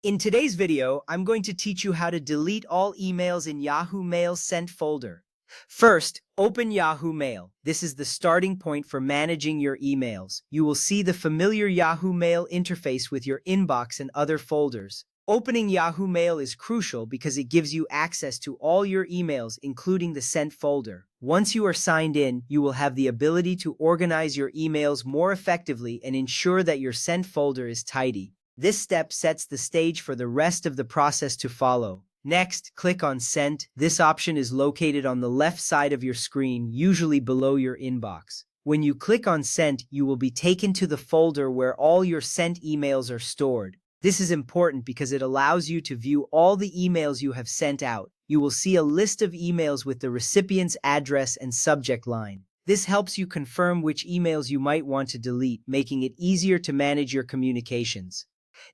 In today's video, I'm going to teach you how to delete all emails in Yahoo Mail sent folder. First, open Yahoo Mail. This is the starting point for managing your emails. You will see the familiar Yahoo Mail interface with your inbox and other folders. Opening Yahoo Mail is crucial because it gives you access to all your emails, including the sent folder. Once you are signed in, you will have the ability to organize your emails more effectively and ensure that your sent folder is tidy. This step sets the stage for the rest of the process to follow. Next, click on Sent. This option is located on the left side of your screen, usually below your inbox. When you click on Sent, you will be taken to the folder where all your sent emails are stored. This is important because it allows you to view all the emails you have sent out. You will see a list of emails with the recipient's address and subject line. This helps you confirm which emails you might want to delete, making it easier to manage your communications.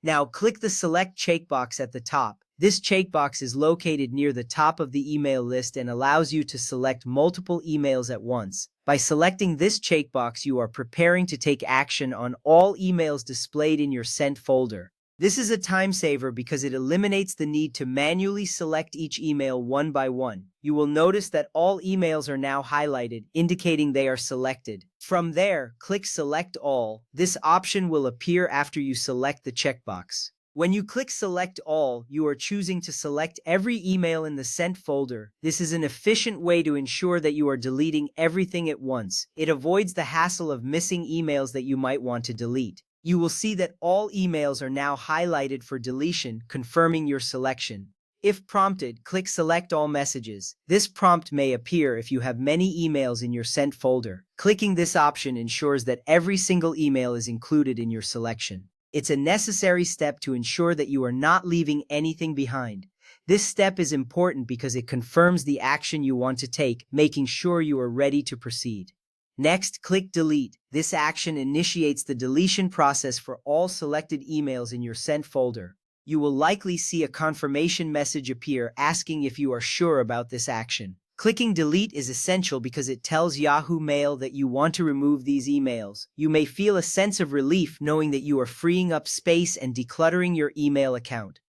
Now click the Select checkbox at the top. This checkbox is located near the top of the email list and allows you to select multiple emails at once. By selecting this checkbox, you are preparing to take action on all emails displayed in your sent folder. This is a time saver because it eliminates the need to manually select each email one by one. You will notice that all emails are now highlighted, indicating they are selected. From there, click Select All. This option will appear after you select the checkbox. When you click Select All, you are choosing to select every email in the sent folder. This is an efficient way to ensure that you are deleting everything at once. It avoids the hassle of missing emails that you might want to delete. You will see that all emails are now highlighted for deletion, confirming your selection. If prompted, click Select All Messages. This prompt may appear if you have many emails in your sent folder. Clicking this option ensures that every single email is included in your selection. It's a necessary step to ensure that you are not leaving anything behind. This step is important because it confirms the action you want to take, making sure you are ready to proceed. Next, click Delete. This action initiates the deletion process for all selected emails in your sent folder. You will likely see a confirmation message appear asking if you are sure about this action. Clicking Delete is essential because it tells Yahoo Mail that you want to remove these emails. You may feel a sense of relief knowing that you are freeing up space and decluttering your email account.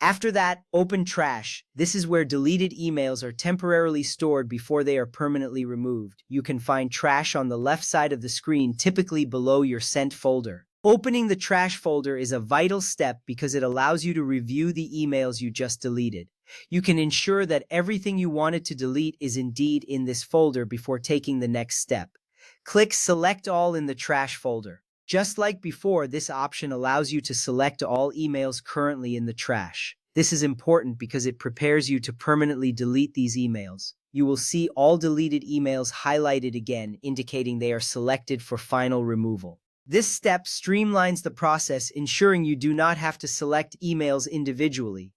After that, open Trash. This is where deleted emails are temporarily stored before they are permanently removed. You can find Trash on the left side of the screen, typically below your sent folder. Opening the Trash folder is a vital step because it allows you to review the emails you just deleted. You can ensure that everything you wanted to delete is indeed in this folder before taking the next step. Click Select All in the Trash folder. Just like before, this option allows you to select all emails currently in the trash. This is important because it prepares you to permanently delete these emails. You will see all deleted emails highlighted again, indicating they are selected for final removal. This step streamlines the process, ensuring you do not have to select emails individually.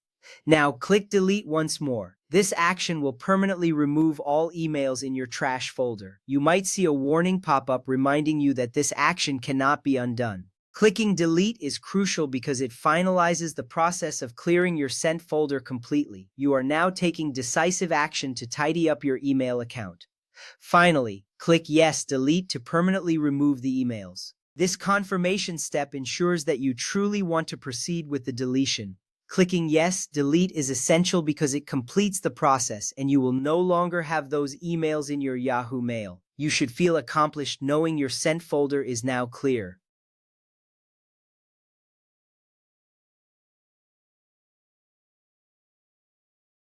Now click Delete once more. This action will permanently remove all emails in your trash folder. You might see a warning pop up reminding you that this action cannot be undone. Clicking Delete is crucial because it finalizes the process of clearing your sent folder completely. You are now taking decisive action to tidy up your email account. Finally, click Yes, Delete to permanently remove the emails. This confirmation step ensures that you truly want to proceed with the deletion. Clicking Yes, Delete is essential because it completes the process and you will no longer have those emails in your Yahoo Mail. You should feel accomplished knowing your sent folder is now clear.